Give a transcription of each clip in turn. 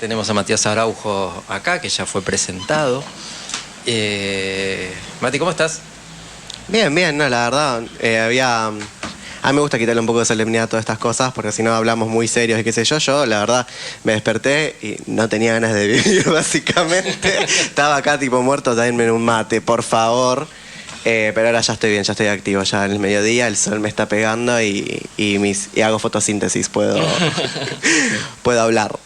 Tenemos a Matías Araujo acá, que ya fue presentado. Mati, ¿cómo estás? Bien, bien, no, la verdad, a mí me gusta quitarle un poco de solemnidad a todas estas cosas, porque si no hablamos muy serios y qué sé yo. Yo, la verdad, me desperté y no tenía ganas de vivir, básicamente. Estaba acá tipo muerto, denme un mate, por favor. Pero ahora ya estoy bien, ya estoy activo, ya en el mediodía, el sol me está pegando y hago fotosíntesis, puedo hablar.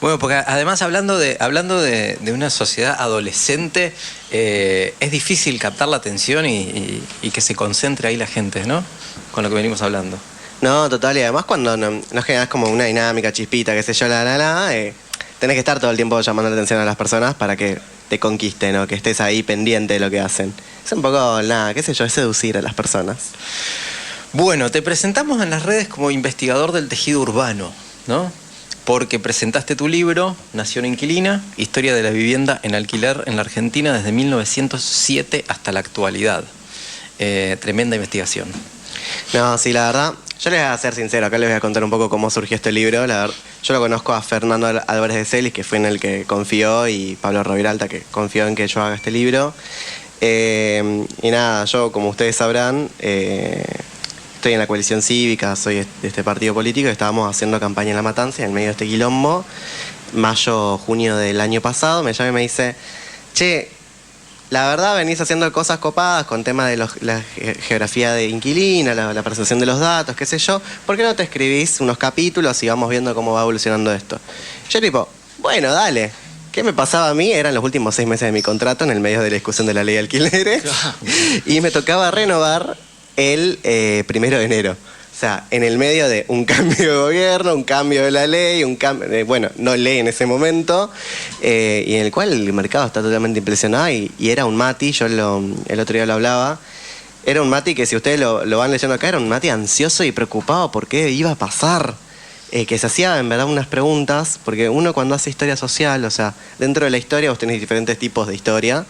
Bueno, porque además hablando de una sociedad adolescente, es difícil captar la atención y que se concentre ahí la gente, ¿no? Con lo que venimos hablando. No, total, y además cuando no generas como una dinámica, chispita, qué sé yo, tenés que estar todo el tiempo llamando la atención a las personas para que te conquisten o que estés ahí pendiente de lo que hacen. Es un poco, qué sé yo, es seducir a las personas. Bueno, te presentamos en las redes como investigador del tejido urbano, ¿no? Porque presentaste tu libro, Nación Inquilina, Historia de la vivienda en alquiler en la Argentina desde 1907 hasta la actualidad. Tremenda investigación. No, sí, la verdad, yo les voy a ser sincero, acá les voy a contar un poco cómo surgió este libro. La verdad, yo lo conozco a Fernando Álvarez de Celis, que fue en el que confió, y Pablo Roviralta, que confió en que yo haga este libro. Y nada, yo, como ustedes sabrán, estoy en la coalición cívica, soy de este partido político, y estábamos haciendo campaña en La Matanza, en medio de este quilombo, mayo, junio del año pasado. Me llama y me dice, che, la verdad venís haciendo cosas copadas con tema de la geografía de inquilina, la percepción de los datos, qué sé yo, ¿por qué no te escribís unos capítulos y vamos viendo cómo va evolucionando esto? Yo tipo, bueno, dale. ¿Qué me pasaba a mí? Eran los últimos 6 meses de mi contrato en el medio de la discusión de la ley de alquileres y me tocaba renovar el 1 de enero. O sea, en el medio de un cambio de gobierno, un cambio de la ley, bueno, no ley en ese momento, y en el cual el mercado está totalmente impresionado y era un Mati, yo el otro día lo hablaba, era un Mati que si ustedes lo van leyendo acá, era un Mati ansioso y preocupado por qué iba a pasar, que se hacía en verdad unas preguntas, porque uno cuando hace historia social, o sea, dentro de la historia vos tenés diferentes tipos de historia,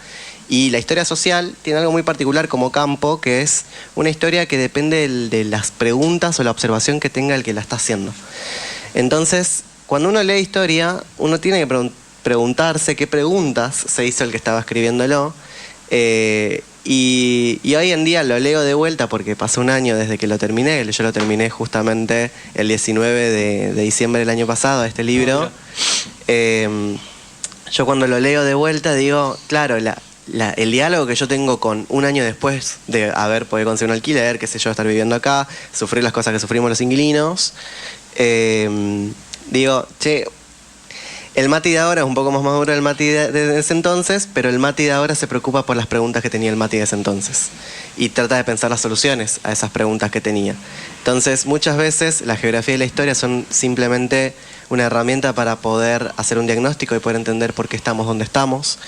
y la historia social tiene algo muy particular como campo, que es una historia que depende de las preguntas o la observación que tenga el que la está haciendo. Entonces, cuando uno lee historia, uno tiene que preguntarse qué preguntas se hizo el que estaba escribiéndolo. Y hoy en día lo leo de vuelta porque pasó un año desde que lo terminé. Yo lo terminé justamente el 19 de diciembre del año pasado, este libro. Yo cuando lo leo de vuelta digo, claro, el diálogo que yo tengo con un año después de haber podido conseguir un alquiler, qué sé yo, estar viviendo acá, sufrir las cosas que sufrimos los inquilinos, digo, che, el Mati de ahora es un poco más maduro del Mati de ese entonces, pero el Mati de ahora se preocupa por las preguntas que tenía el Mati de ese entonces y trata de pensar las soluciones a esas preguntas que tenía. Entonces, muchas veces la geografía y la historia son simplemente una herramienta para poder hacer un diagnóstico y poder entender por qué estamos donde estamos,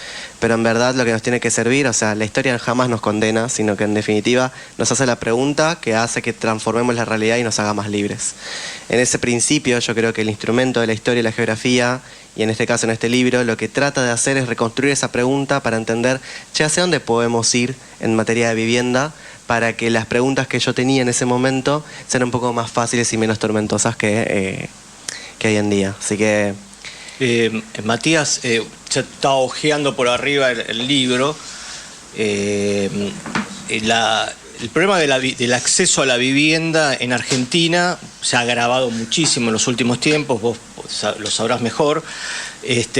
pero en verdad lo que nos tiene que servir, o sea, la historia jamás nos condena, sino que en definitiva nos hace la pregunta que hace que transformemos la realidad y nos haga más libres. En ese principio yo creo que el instrumento de la historia y la geografía, y en este caso en este libro, lo que trata de hacer es reconstruir esa pregunta para entender, che, ¿hacia dónde podemos ir en materia de vivienda? Para que las preguntas que yo tenía en ese momento sean un poco más fáciles y menos tormentosas que hoy en día. Así que... Matías, ya estaba hojeando por arriba el libro. El problema del acceso a la vivienda en Argentina se ha agravado muchísimo en los últimos tiempos, vos lo sabrás mejor,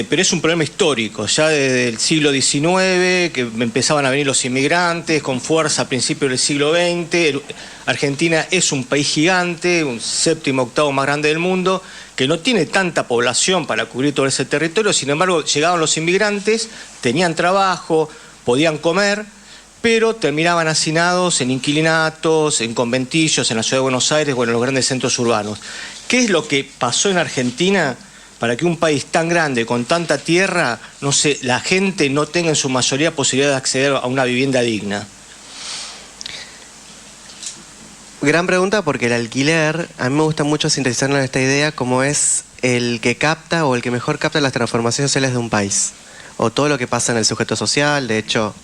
pero es un problema histórico, ya desde el siglo XIX, que empezaban a venir los inmigrantes con fuerza a principios del siglo XX. Argentina es un país gigante, un 7º, 8º más grande del mundo, que no tiene tanta población para cubrir todo ese territorio. Sin embargo, llegaban los inmigrantes, tenían trabajo, podían comer, pero terminaban hacinados en inquilinatos, en conventillos, en la ciudad de Buenos Aires o en los grandes centros urbanos. ¿Qué es lo que pasó en Argentina para que un país tan grande, con tanta tierra, la gente no tenga en su mayoría posibilidad de acceder a una vivienda digna? Gran pregunta, porque el alquiler, a mí me gusta mucho sintetizarlo en esta idea como es el que capta o el que mejor capta las transformaciones sociales de un país, o todo lo que pasa en el sujeto social. De hecho,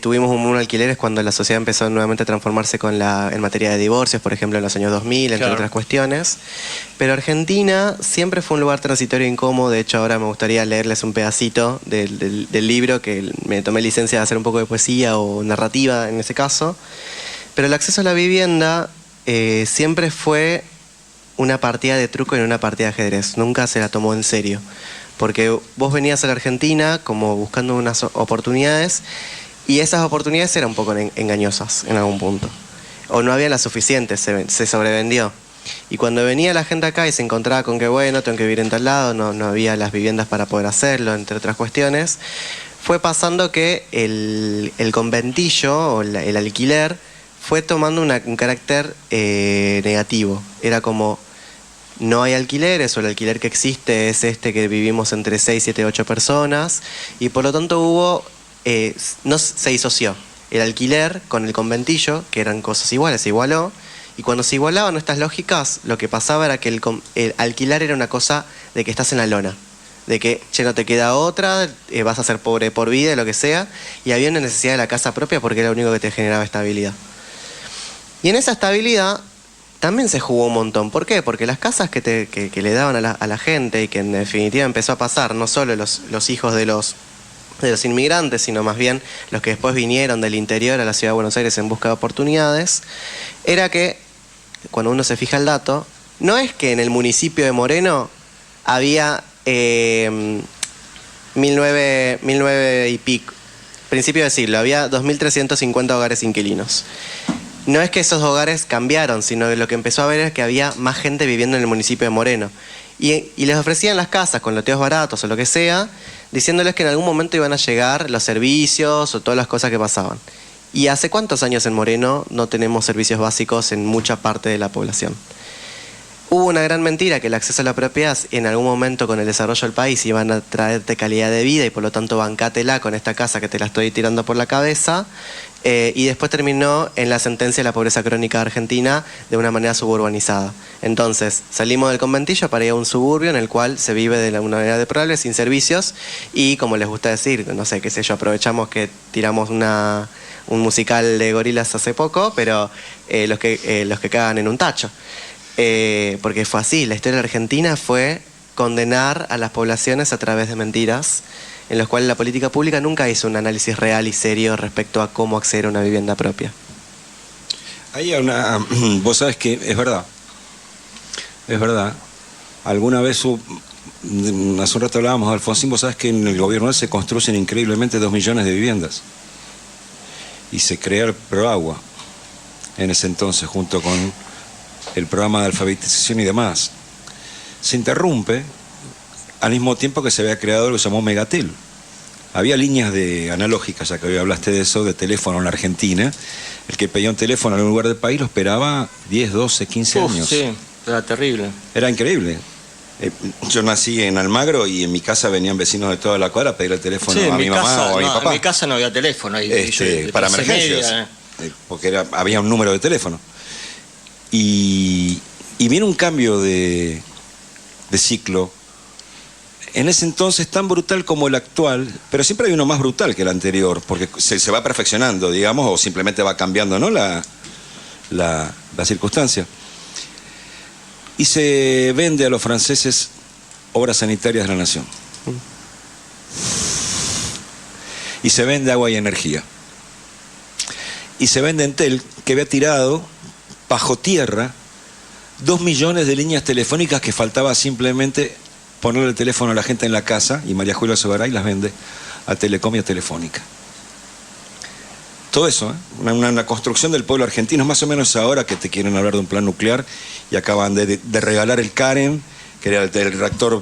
tuvimos un boom alquileres cuando la sociedad empezó nuevamente a transformarse en materia de divorcios, por ejemplo, en los años 2000, entre otras cuestiones. Pero Argentina siempre fue un lugar transitorio incómodo. De hecho, ahora me gustaría leerles un pedacito del libro, que me tomé licencia de hacer un poco de poesía o narrativa en ese caso. Pero el acceso a la vivienda siempre fue una partida de truco y una partida de ajedrez. Nunca se la tomó en serio. Porque vos venías a la Argentina como buscando unas oportunidades, y esas oportunidades eran un poco engañosas en algún punto. O no había las suficientes, se sobrevendió. Y cuando venía la gente acá y se encontraba con que, bueno, tengo que vivir en tal lado, no había las viviendas para poder hacerlo, entre otras cuestiones, fue pasando que el conventillo o el alquiler fue tomando un carácter negativo. Era como, no hay alquileres, o el alquiler que existe es este que vivimos entre 6, 7, 8 personas, y por lo tanto no se disoció el alquiler con el conventillo, que eran cosas iguales, se igualó, y cuando se igualaban estas lógicas, lo que pasaba era que el alquilar era una cosa de que estás en la lona, de que, che, no te queda otra, vas a ser pobre por vida, lo que sea, y había una necesidad de la casa propia porque era lo único que te generaba estabilidad. Y en esa estabilidad también se jugó un montón. ¿Por qué? Porque las casas que le daban a la gente, y que en definitiva empezó a pasar, no solo los hijos de los inmigrantes, sino más bien los que después vinieron del interior a la ciudad de Buenos Aires en busca de oportunidades, era que, cuando uno se fija el dato, no es que en el municipio de Moreno había 1900 y pico, principio de siglo, había 2.350 hogares inquilinos. No es que esos hogares cambiaron, sino que lo que empezó a ver es que había más gente viviendo en el municipio de Moreno. Y les ofrecían las casas con loteos baratos o lo que sea, diciéndoles que en algún momento iban a llegar los servicios o todas las cosas que pasaban. ¿Y hace cuántos años en Moreno no tenemos servicios básicos en mucha parte de la población? Hubo una gran mentira, que el acceso a la propiedad en algún momento con el desarrollo del país iban a traerte calidad de vida, y por lo tanto bancátela con esta casa que te la estoy tirando por la cabeza, y después terminó en la sentencia de la pobreza crónica argentina de una manera suburbanizada. Entonces salimos del conventillo para ir a un suburbio en el cual se vive de una manera deplorable, sin servicios, y como les gusta decir, no sé, qué sé yo, aprovechamos que tiramos un musical de gorilas hace poco, pero los que cagan en un tacho. Porque fue así, la historia de Argentina fue condenar a las poblaciones a través de mentiras, en los cuales la política pública nunca hizo un análisis real y serio respecto a cómo acceder a una vivienda propia. Hay vos sabés que es verdad, alguna vez hace un rato hablábamos de Alfonsín, vos sabés que en el gobierno se construyen increíblemente 2 millones de viviendas, y se crea el ProAgua en ese entonces, junto con el programa de alfabetización y demás. Se interrumpe al mismo tiempo que se había creado lo que se llamó Megatel. Había líneas analógicas, ya que hoy hablaste de eso, de teléfono en la Argentina. El que pedía un teléfono en algún lugar del país lo esperaba 10, 12, 15 años. Sí, era terrible. Era increíble. Yo nací en Almagro y en mi casa venían vecinos de toda la cuadra a pedir el teléfono a mi mamá o a mi papá. En mi casa no había teléfono. Para emergencias. Porque había un número de teléfono. Y viene un cambio de ciclo, en ese entonces tan brutal como el actual, pero siempre hay uno más brutal que el anterior, porque se va perfeccionando, digamos, o simplemente va cambiando, ¿no?, la circunstancia. Y se vende a los franceses obras sanitarias de la nación. Y se vende agua y energía. Y se vende Entel, que había tirado bajo tierra 2 millones de líneas telefónicas que faltaba simplemente ponerle el teléfono a la gente en la casa, y María Julia Sogaray las vende a Telecom y a Telefónica. Todo eso, una construcción del pueblo argentino, más o menos ahora que te quieren hablar de un plan nuclear y acaban de regalar el Karen, que era el reactor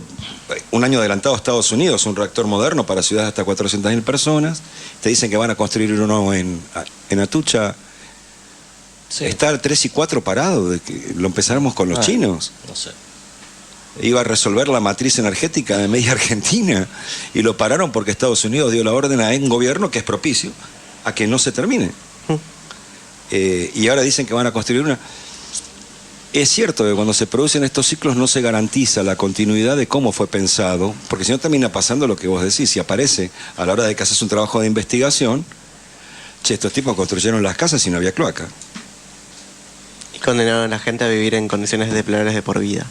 un año adelantado a Estados Unidos, un reactor moderno para ciudades hasta 400.000 personas. Te dicen que van a construir uno en Atucha. Sí. Está el 3 y 4 parado, de que lo empezáramos con los chinos. No sé. Iba a resolver la matriz energética de media Argentina, y lo pararon porque Estados Unidos dio la orden a un gobierno que es propicio a que no se termine. Y ahora dicen que van a construir una. Es cierto que cuando se producen estos ciclos no se garantiza la continuidad de cómo fue pensado, porque si no termina pasando lo que vos decís. Si aparece a la hora de que haces un trabajo de investigación, Che, estos tipos construyeron las casas y no había cloaca. Y condenaron a la gente a vivir en condiciones deplorables de por vida.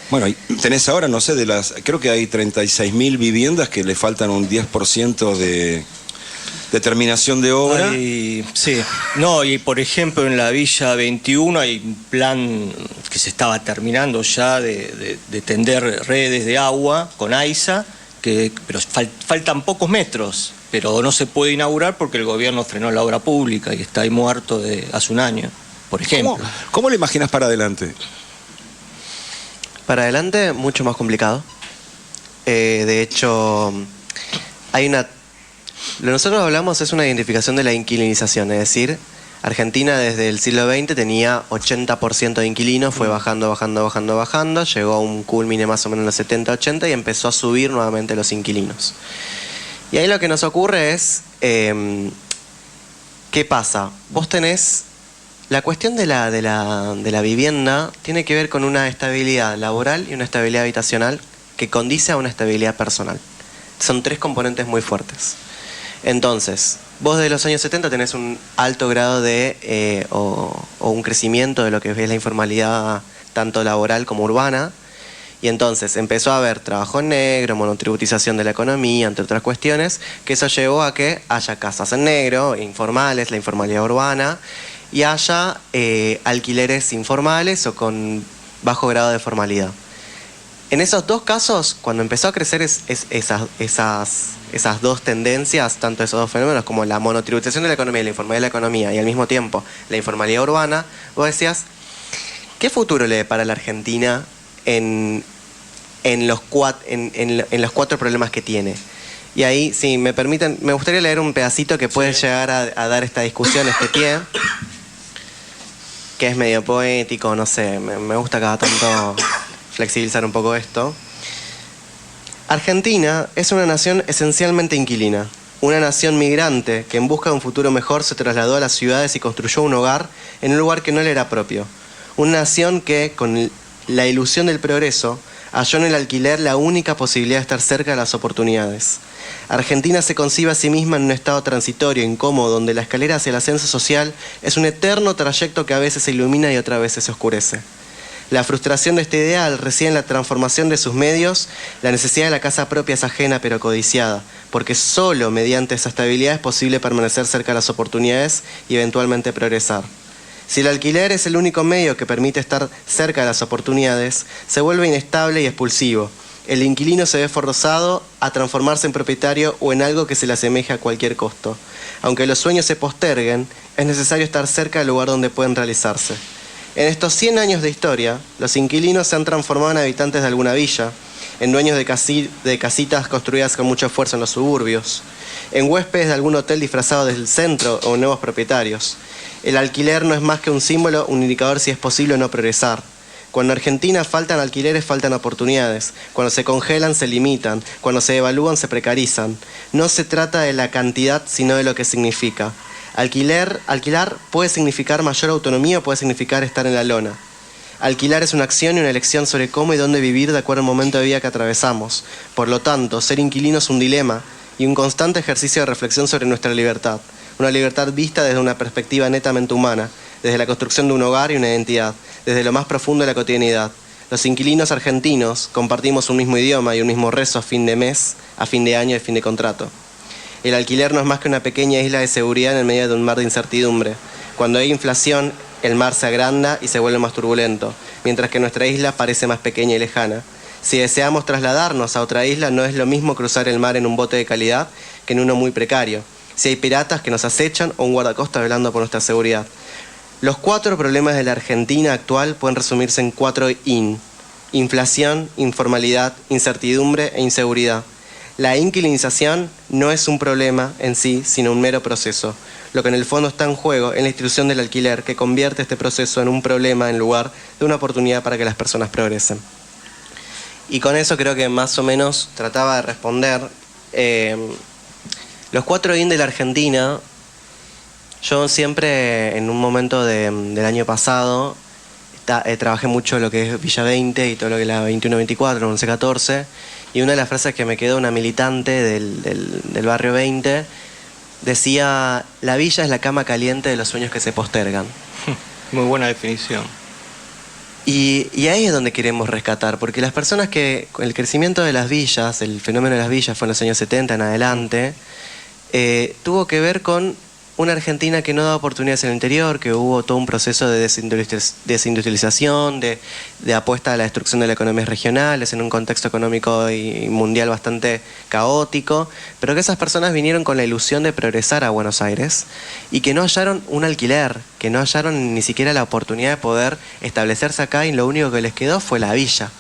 Bueno, y tenés ahora, no sé, creo que hay 36.000 viviendas que le faltan un 10% de terminación de obra. Sí, no, y por ejemplo en la Villa 21 hay un plan que se estaba terminando ya de tender redes de agua con AISA, pero faltan pocos metros, pero no se puede inaugurar porque el gobierno frenó la obra pública y está ahí muerto hace un año, por ejemplo. ¿Cómo le imaginas para adelante? Para adelante, mucho más complicado. De hecho, hay una... Lo que nosotros hablamos es una identificación de la inquilinización, es decir, Argentina desde el siglo XX tenía 80% de inquilinos, fue bajando, llegó a un culmine más o menos en los 70, 80 y empezó a subir nuevamente los inquilinos. Y ahí lo que nos ocurre es, ¿qué pasa? Vos tenés, la cuestión de la vivienda tiene que ver con una estabilidad laboral y una estabilidad habitacional que condice a una estabilidad personal. Son tres componentes muy fuertes. Entonces, vos desde los años 70 tenés un alto grado de, o un crecimiento de lo que es la informalidad tanto laboral como urbana, y entonces empezó a haber trabajo en negro, monotributización de la economía, entre otras cuestiones, que eso llevó a que haya casas en negro, informales, la informalidad urbana, y haya alquileres informales o con bajo grado de formalidad. En esos dos casos, cuando empezó a crecer esas dos tendencias, tanto esos dos fenómenos como la monotributización de la economía y la informalidad de la economía, y al mismo tiempo la informalidad urbana, vos decías, ¿qué futuro le depara a la Argentina en los cuatro problemas que tiene? Y ahí, si me permiten, me gustaría leer un pedacito que puede llegar a dar esta discusión, este pie, que es medio poético, no sé, me gusta cada tanto flexibilizar un poco esto. Argentina es una nación esencialmente inquilina, una nación migrante que en busca de un futuro mejor se trasladó a las ciudades y construyó un hogar en un lugar que no le era propio. Una nación que, con la ilusión del progreso, halló en el alquiler la única posibilidad de estar cerca de las oportunidades. Argentina se concibe a sí misma en un estado transitorio, incómodo, donde la escalera hacia el ascenso social es un eterno trayecto que a veces se ilumina y otras veces se oscurece. La frustración de este ideal reside en la transformación de sus medios. La necesidad de la casa propia es ajena pero codiciada, porque solo mediante esa estabilidad es posible permanecer cerca de las oportunidades y eventualmente progresar. Si el alquiler es el único medio que permite estar cerca de las oportunidades, se vuelve inestable y expulsivo. El inquilino se ve forzado a transformarse en propietario o en algo que se le asemeje a cualquier costo. Aunque los sueños se posterguen, es necesario estar cerca del lugar donde pueden realizarse. En estos 100 años de historia, los inquilinos se han transformado en habitantes de alguna villa, en dueños de casitas construidas con mucho esfuerzo en los suburbios, en huéspedes de algún hotel disfrazado del centro o nuevos propietarios. El alquiler no es más que un símbolo, un indicador si es posible o no progresar. Cuando en Argentina faltan alquileres, faltan oportunidades. Cuando se congelan, se limitan. Cuando se devalúan, se precarizan. No se trata de la cantidad, sino de lo que significa. Alquilar puede significar mayor autonomía o puede significar estar en la lona. Alquilar es una acción y una elección sobre cómo y dónde vivir de acuerdo al momento de vida que atravesamos. Por lo tanto, ser inquilino es un dilema y un constante ejercicio de reflexión sobre nuestra libertad. Una libertad vista desde una perspectiva netamente humana, desde la construcción de un hogar y una identidad, desde lo más profundo de la cotidianidad. Los inquilinos argentinos compartimos un mismo idioma y un mismo rezo a fin de mes, a fin de año y a fin de contrato. El alquiler no es más que una pequeña isla de seguridad en el medio de un mar de incertidumbre. Cuando hay inflación, el mar se agranda y se vuelve más turbulento, mientras que nuestra isla parece más pequeña y lejana. Si deseamos trasladarnos a otra isla, no es lo mismo cruzar el mar en un bote de calidad que en uno muy precario. Si hay piratas que nos acechan o un guardacostas velando por nuestra seguridad. Los 4 problemas de la Argentina actual pueden resumirse en 4 IN: inflación, informalidad, incertidumbre e inseguridad. La inquilinización no es un problema en sí, sino un mero proceso. Lo que en el fondo está en juego es la institución del alquiler, que convierte este proceso en un problema en lugar de una oportunidad para que las personas progresen. Y con eso creo que más o menos trataba de responder. Los 4 IN de la Argentina, yo siempre en un momento del año pasado trabajé mucho lo que es Villa 20 y todo lo que es la 21-24, 11-14, y una de las frases que me quedó una militante del barrio 20 decía: la villa es la cama caliente de los sueños que se postergan. Muy buena definición. Y ahí es donde queremos rescatar, porque las personas que, con el crecimiento de las villas, el fenómeno de las villas fue en los años 70 en adelante, tuvo que ver con una Argentina que no daba oportunidades en el interior, que hubo todo un proceso de desindustrialización, de apuesta a la destrucción de las economías regionales, en un contexto económico y mundial bastante caótico, pero que esas personas vinieron con la ilusión de progresar a Buenos Aires y que no hallaron un alquiler, que no hallaron ni siquiera la oportunidad de poder establecerse acá, y lo único que les quedó fue la villa.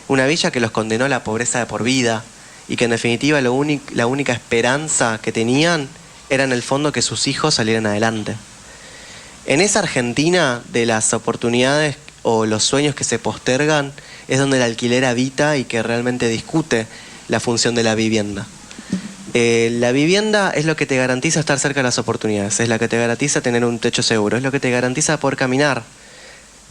Una villa que los condenó a la pobreza de por vida y que en definitiva la única esperanza que tenían era en el fondo que sus hijos salieran adelante. En esa Argentina de las oportunidades o los sueños que se postergan es donde el alquiler habita y que realmente discute la función de la vivienda. La vivienda es lo que te garantiza estar cerca de las oportunidades, es la que te garantiza tener un techo seguro, es lo que te garantiza poder caminar.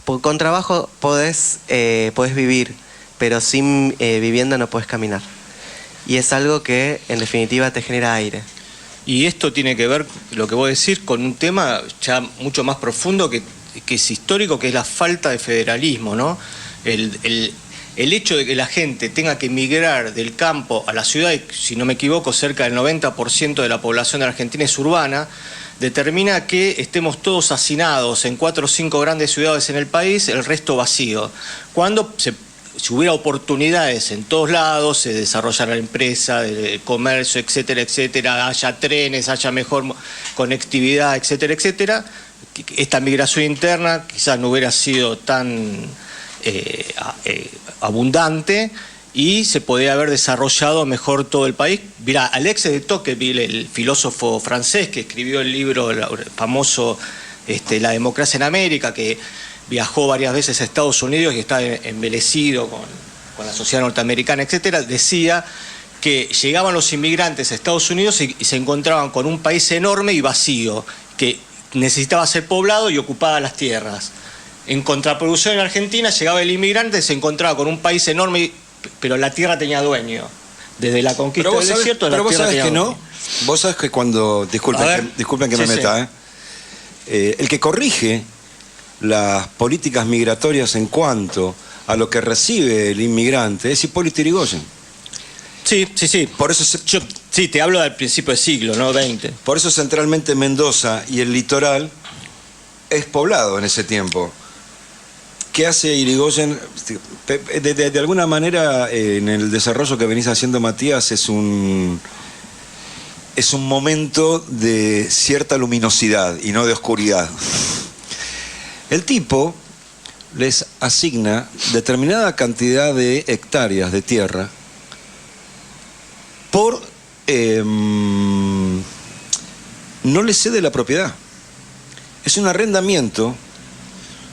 Con trabajo podés vivir, pero sin vivienda no podés caminar. Y es algo que en definitiva te genera aire. Y esto tiene que ver, lo que vos decís, con un tema ya mucho más profundo que es histórico, que es la falta de federalismo, ¿no? El hecho de que la gente tenga que emigrar del campo a la ciudad, y si no me equivoco, cerca del 90% de la población de Argentina es urbana, determina que estemos todos hacinados en 4 o 5 grandes ciudades en el país, el resto vacío. Cuando si hubiera oportunidades en todos lados, se desarrollara la empresa, el comercio, etcétera, etcétera, haya trenes, haya mejor conectividad, etcétera, etcétera, esta migración interna quizás no hubiera sido tan abundante y se podría haber desarrollado mejor todo el país. Mira, Alexis de Tocqueville, el filósofo francés que escribió el libro famoso La democracia en América, que viajó varias veces a Estados Unidos y está embelecido con la sociedad norteamericana, etcétera, decía que llegaban los inmigrantes a Estados Unidos y se encontraban con un país enorme y vacío, que necesitaba ser poblado y ocupaba las tierras. En contraproducción, en Argentina llegaba el inmigrante y se encontraba con un país enorme, pero la tierra tenía dueño. Desde la conquista del desierto, la tierra tenía dueño. Vos sabés que cuando... Disculpen que me meta, el que corrige las políticas migratorias en cuanto a lo que recibe el inmigrante es Hipólito Yrigoyen. Sí. Por eso sí, te hablo del principio del siglo, ¿no? 20. Por eso centralmente Mendoza y el litoral es poblado en ese tiempo. ¿Qué hace Yrigoyen? De alguna manera, en el desarrollo que venís haciendo, Matías, es un momento de cierta luminosidad y no de oscuridad. El tipo les asigna determinada cantidad de hectáreas de tierra por... no les cede la propiedad. Es un arrendamiento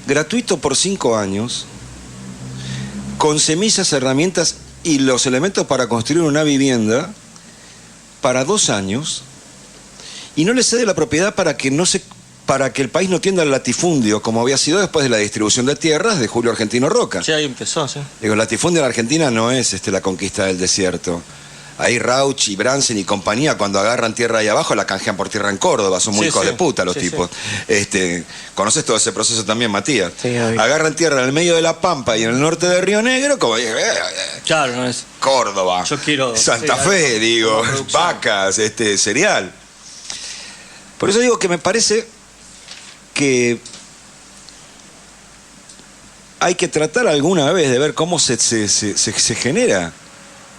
gratuito por 5 años, con semillas, herramientas y los elementos para construir una vivienda para 2 años, y no les cede la propiedad para que el país no tienda al latifundio, como había sido después de la distribución de tierras de Julio Argentino Roca. Sí, ahí empezó, sí. Digo, el latifundio en la Argentina no es la conquista del desierto. Ahí Rauch y Bransen y compañía, cuando agarran tierra ahí abajo, la canjean por tierra en Córdoba. Son muy hijos de puta los tipos. Sí. ¿Conoces todo ese proceso también, Matías? Sí, agarran tierra en el medio de La Pampa y en el norte de Río Negro, como... Claro, no es... Córdoba, yo quiero, Santa Fe, digo, vacas, cereal. Por eso digo que me parece que hay que tratar alguna vez de ver cómo se genera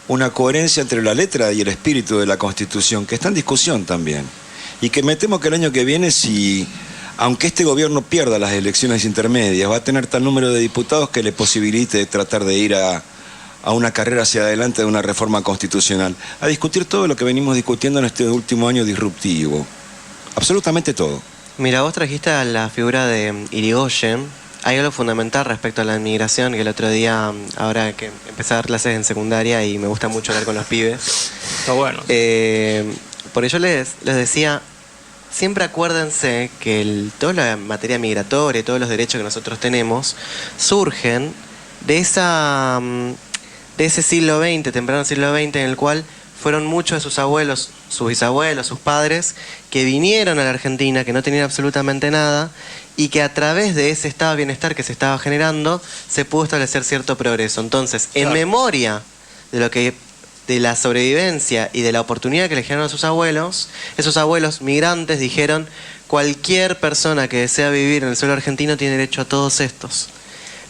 una coherencia entre la letra y el espíritu de la Constitución, que está en discusión también. Y que me temo que el año que viene, aunque este gobierno pierda las elecciones intermedias, va a tener tal número de diputados que le posibilite tratar de ir a una carrera hacia adelante de una reforma constitucional, a discutir todo lo que venimos discutiendo en este último año disruptivo. Absolutamente todo. Mira, vos trajiste a la figura de Yrigoyen. Hay algo fundamental respecto a la inmigración, que el otro día, ahora que empecé a dar clases en secundaria y me gusta mucho hablar con los pibes. Está bueno. Por ello les decía, siempre acuérdense que toda la materia migratoria y todos los derechos que nosotros tenemos surgen de ese siglo XX, temprano siglo XX, en el cual fueron muchos de sus abuelos, sus bisabuelos, sus padres, que vinieron a la Argentina, que no tenían absolutamente nada, y que a través de ese estado de bienestar que se estaba generando, se pudo establecer cierto progreso. Entonces, en memoria de la sobrevivencia y de la oportunidad que le generaron a sus abuelos, esos abuelos migrantes dijeron: cualquier persona que desea vivir en el suelo argentino tiene derecho a todos estos.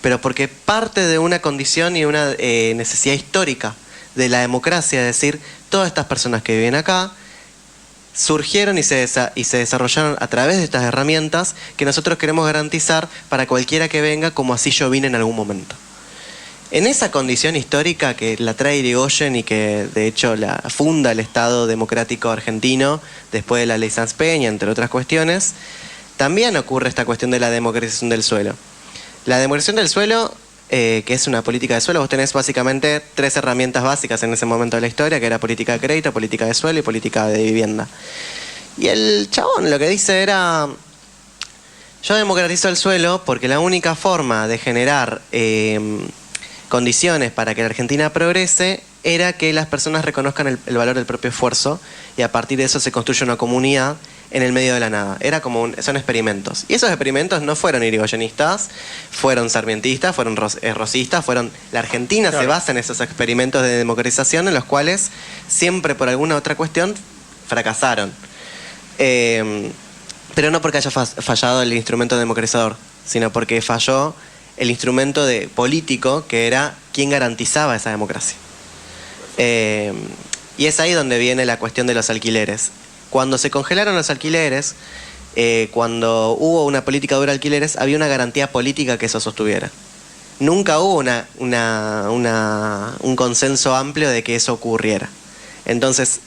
Pero porque parte de una condición y una necesidad histórica de la democracia, es decir, todas estas personas que viven acá surgieron y se desarrollaron a través de estas herramientas que nosotros queremos garantizar para cualquiera que venga, como así yo vine en algún momento. En esa condición histórica que la trae Irigoyen y que de hecho la funda el Estado Democrático Argentino después de la Ley Sanz Peña, entre otras cuestiones, también ocurre esta cuestión de la democratización del suelo. La democratización del suelo, que es una política de suelo, vos tenés básicamente 3 herramientas básicas en ese momento de la historia, que era política de crédito, política de suelo y política de vivienda. Y el chabón lo que dice era: yo democratizo el suelo porque la única forma de generar condiciones para que la Argentina progrese era que las personas reconozcan el valor del propio esfuerzo, y a partir de eso se construye una comunidad en el medio de la nada. Son experimentos. Y esos experimentos no fueron irigoyenistas, fueron sarmientistas, fueron rosistas, la Argentina se basa en esos experimentos de democratización en los cuales siempre por alguna otra cuestión fracasaron. Pero no porque haya fallado el instrumento democratizador, sino porque falló el instrumento político, que era quien garantizaba esa democracia. Y es ahí donde viene la cuestión de los alquileres. Cuando se congelaron los alquileres, cuando hubo una política dura de alquileres, había una garantía política que eso sostuviera. Nunca hubo un consenso amplio de que eso ocurriera. Entonces,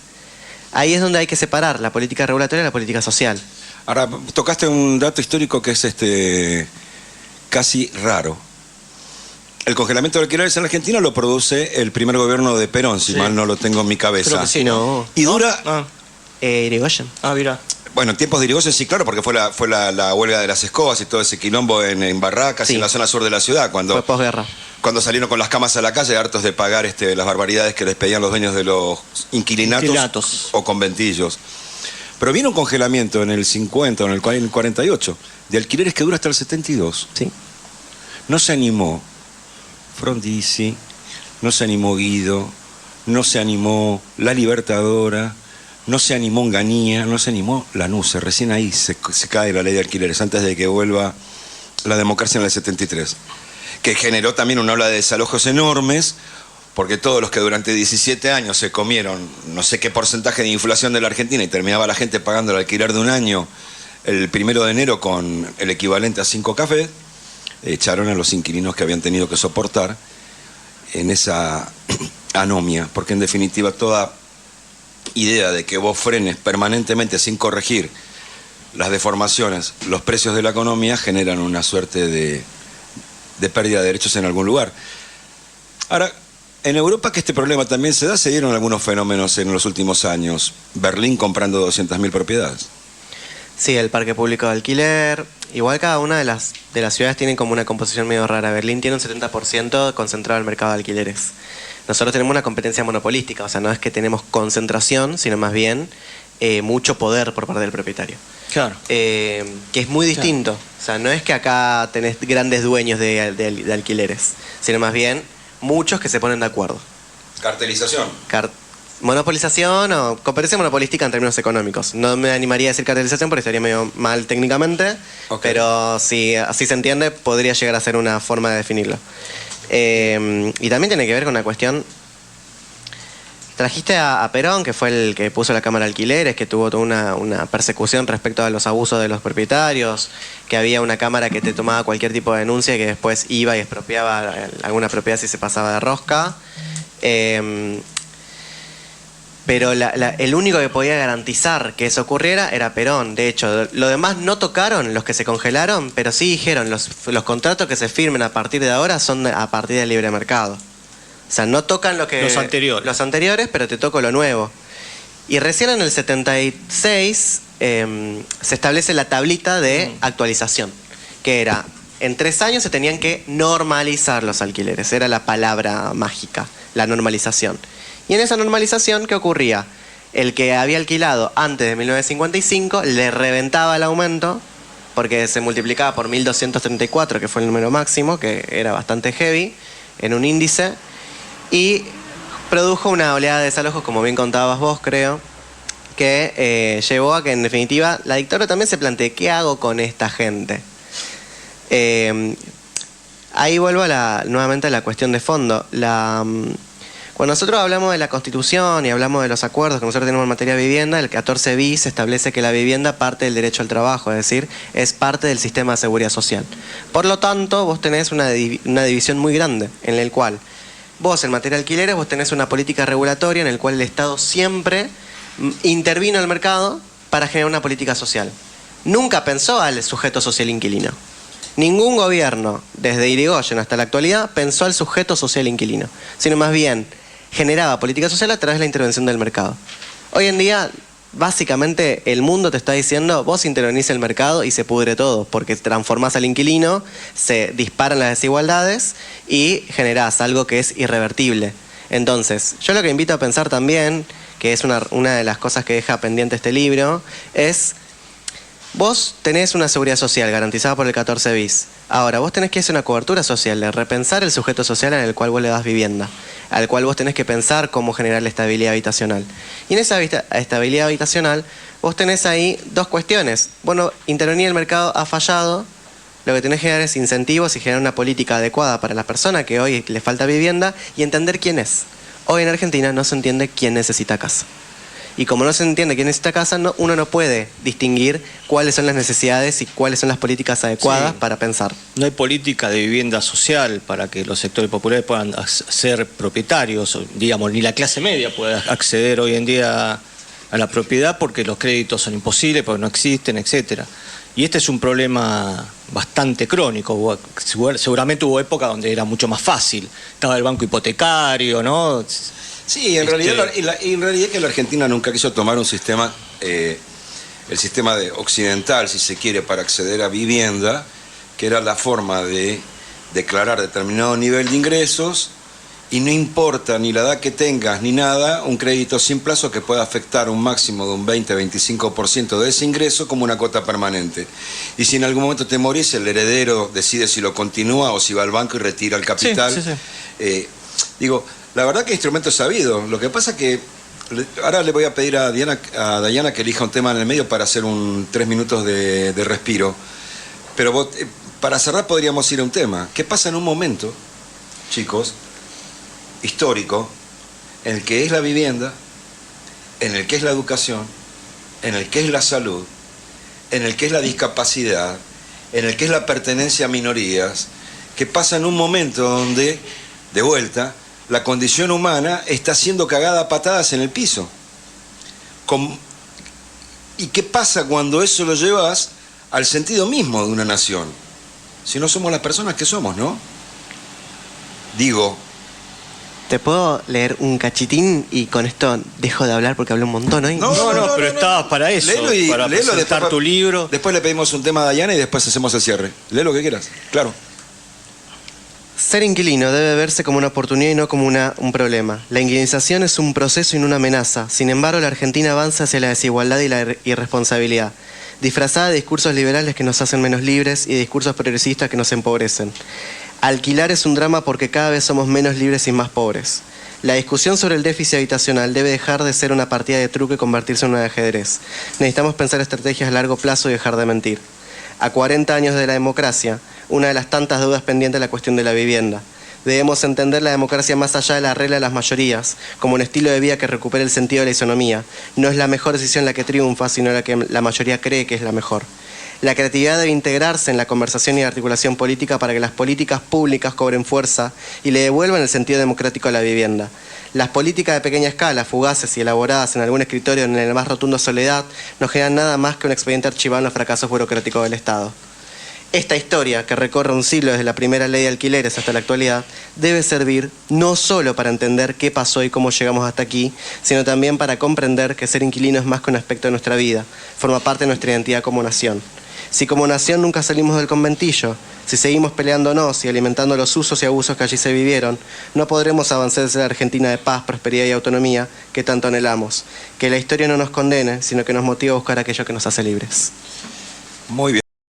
ahí es donde hay que separar la política regulatoria de la política social. Ahora, tocaste un dato histórico que es casi raro. El congelamiento de alquileres en Argentina lo produce el primer gobierno de Perón, si mal no lo tengo en mi cabeza. Creo que sí, ¿no? Y dura... Irigoyen. Mira. Bueno, en tiempos de Irigoyen sí, claro, porque fue la huelga de las escobas y todo ese quilombo en Barracas, sí, y en la zona sur de la ciudad, fue posguerra. Cuando salieron con las camas a la calle, hartos de pagar las barbaridades que les pedían los dueños de los inquilinatos o conventillos. Pero viene un congelamiento en el 50 o en el 48 de alquileres que dura hasta el 72. Sí. No se animó Frondizi, no se animó Guido, no se animó La Libertadora, no se animó Onganía, no se animó Lanusse. Recién ahí se cae la ley de alquileres, antes de que vuelva la democracia en el 73. Que generó también una ola de desalojos enormes, porque todos los que durante 17 años se comieron no sé qué porcentaje de inflación de la Argentina y terminaba la gente pagando el alquiler de un año el 1 de enero con el equivalente a 5 cafés, echaron a los inquilinos que habían tenido que soportar en esa anomia, porque en definitiva toda idea de que vos frenes permanentemente sin corregir las deformaciones, los precios de la economía, generan una suerte de pérdida de derechos en algún lugar. Ahora, en Europa, que este problema también se da, se dieron algunos fenómenos en los últimos años. Berlín comprando 200.000 propiedades. Sí, el parque público de alquiler. Igual cada una de las ciudades tiene como una composición medio rara. Berlín tiene un 70% concentrado en el mercado de alquileres. Nosotros tenemos una competencia monopolística, o sea, no es que tenemos concentración, sino más bien mucho poder por parte del propietario. Claro. Que es muy distinto. Claro. O sea, no es que acá tenés grandes dueños de alquileres, sino más bien muchos que se ponen de acuerdo. Cartelización. Monopolización o competencia monopolística en términos económicos. No me animaría a decir cartelización porque estaría medio mal técnicamente, okay, pero si así se entiende, podría llegar a ser una forma de definirlo. Y también tiene que ver con una cuestión. Trajiste a Perón, que fue el que puso la Cámara de Alquileres, que tuvo toda una persecución respecto a los abusos de los propietarios, que había una Cámara que te tomaba cualquier tipo de denuncia y que después iba y expropiaba alguna propiedad si se pasaba de rosca. Pero el único que podía garantizar que eso ocurriera era Perón. De hecho, lo demás no tocaron, los que se congelaron, pero sí dijeron, los contratos que se firmen a partir de ahora son a partir del libre mercado. O sea, no tocan los anteriores, pero te toco lo nuevo. Y recién en el 76 se establece la tablita de actualización, que era, en 3 años se tenían que normalizar los alquileres. Era la palabra mágica, la normalización. Y en esa normalización, ¿qué ocurría? El que había alquilado antes de 1955 le reventaba el aumento porque se multiplicaba por 1234, que fue el número máximo, que era bastante heavy, en un índice, y produjo una oleada de desalojos, como bien contabas vos, creo, que llevó a que, en definitiva, la dictadura también se plantee, ¿qué hago con esta gente? Ahí vuelvo nuevamente a la cuestión de fondo. Cuando nosotros hablamos de la Constitución y hablamos de los acuerdos que nosotros tenemos en materia de vivienda, el 14 bis establece que la vivienda parte del derecho al trabajo, es decir, es parte del sistema de seguridad social. Por lo tanto, vos tenés una división muy grande en el cual vos, en materia de alquileres, vos tenés una política regulatoria en el cual el Estado siempre intervino en el mercado para generar una política social. Nunca pensó al sujeto social inquilino. Ningún gobierno, desde Irigoyen hasta la actualidad, pensó al sujeto social inquilino, sino más bien generaba política social a través de la intervención del mercado. Hoy en día, básicamente, el mundo te está diciendo, vos intervenís el mercado y se pudre todo, porque transformás al inquilino, se disparan las desigualdades y generás algo que es irrevertible. Entonces, yo lo que invito a pensar también, que es una de las cosas que deja pendiente este libro, es: vos tenés una seguridad social garantizada por el 14 bis. Ahora, vos tenés que hacer una cobertura social, de repensar el sujeto social en el cual vos le das vivienda, al cual vos tenés que pensar cómo generar la estabilidad habitacional. Y en esa estabilidad habitacional, vos tenés ahí dos cuestiones. Bueno, intervenir el mercado ha fallado, lo que tenés que generar es incentivos y generar una política adecuada para la persona que hoy le falta vivienda y entender quién es. Hoy en Argentina no se entiende quién necesita casa. Y como no se entiende quién necesita casa, uno no puede distinguir cuáles son las necesidades y cuáles son las políticas adecuadas para pensar. No hay política de vivienda social para que los sectores populares puedan ser propietarios, digamos, ni la clase media puede acceder hoy en día a la propiedad porque los créditos son imposibles, porque no existen, etcétera. Y este es un problema bastante crónico. Seguramente hubo época donde era mucho más fácil. Estaba el banco hipotecario, ¿no? Sí, en realidad que la Argentina nunca quiso tomar un sistema, el sistema occidental, si se quiere, para acceder a vivienda, que era la forma de declarar determinado nivel de ingresos, y no importa ni la edad que tengas ni nada, un crédito sin plazo que pueda afectar un máximo de un 20-25% de ese ingreso como una cuota permanente. Y si en algún momento te morís, el heredero decide si lo continúa o si va al banco y retira el capital. Sí. La verdad que el instrumento es sabido. Lo que pasa que ahora le voy a pedir a Dayana que elija un tema en el medio para hacer 3 minutos de respiro. Pero para cerrar podríamos ir a un tema. ¿Qué pasa en un momento, chicos, histórico, en el que es la vivienda, en el que es la educación, en el que es la salud, en el que es la discapacidad, en el que es la pertenencia a minorías? ¿Qué pasa en un momento donde, de vuelta, la condición humana está siendo cagada a patadas en el piso? ¿Y qué pasa cuando eso lo llevas al sentido mismo de una nación? Si no somos las personas que somos, ¿no? Digo... ¿Te puedo leer un cachitín y con esto dejo de hablar porque hablé un montón hoy? No, pero estabas para eso, para presentar tu libro. Después le pedimos un tema a Dayana y después hacemos el cierre. Lee lo que quieras, claro. Ser inquilino debe verse como una oportunidad y no como un problema. La inquilinización es un proceso y no una amenaza. Sin embargo, la Argentina avanza hacia la desigualdad y la irresponsabilidad, disfrazada de discursos liberales que nos hacen menos libres y de discursos progresistas que nos empobrecen. Alquilar es un drama porque cada vez somos menos libres y más pobres. La discusión sobre el déficit habitacional debe dejar de ser una partida de truco y convertirse en una de ajedrez. Necesitamos pensar estrategias a largo plazo y dejar de mentir. A 40 años de la democracia, una de las tantas deudas pendientes es la cuestión de la vivienda. Debemos entender la democracia más allá de la regla de las mayorías, como un estilo de vida que recupere el sentido de la isonomía. No es la mejor decisión la que triunfa, sino la que la mayoría cree que es la mejor. La creatividad debe integrarse en la conversación y articulación política para que las políticas públicas cobren fuerza y le devuelvan el sentido democrático a la vivienda. Las políticas de pequeña escala, fugaces y elaboradas en algún escritorio en la más rotunda soledad, no generan nada más que un expediente archivado en los fracasos burocráticos del Estado. Esta historia, que recorre un siglo desde la primera ley de alquileres hasta la actualidad, debe servir no solo para entender qué pasó y cómo llegamos hasta aquí, sino también para comprender que ser inquilino es más que un aspecto de nuestra vida, forma parte de nuestra identidad como nación. Si como nación nunca salimos del conventillo, si seguimos peleándonos y alimentando los usos y abusos que allí se vivieron, no podremos avanzar hacia la Argentina de paz, prosperidad y autonomía que tanto anhelamos. Que la historia no nos condene, sino que nos motive a buscar aquello que nos hace libres. Muy bien.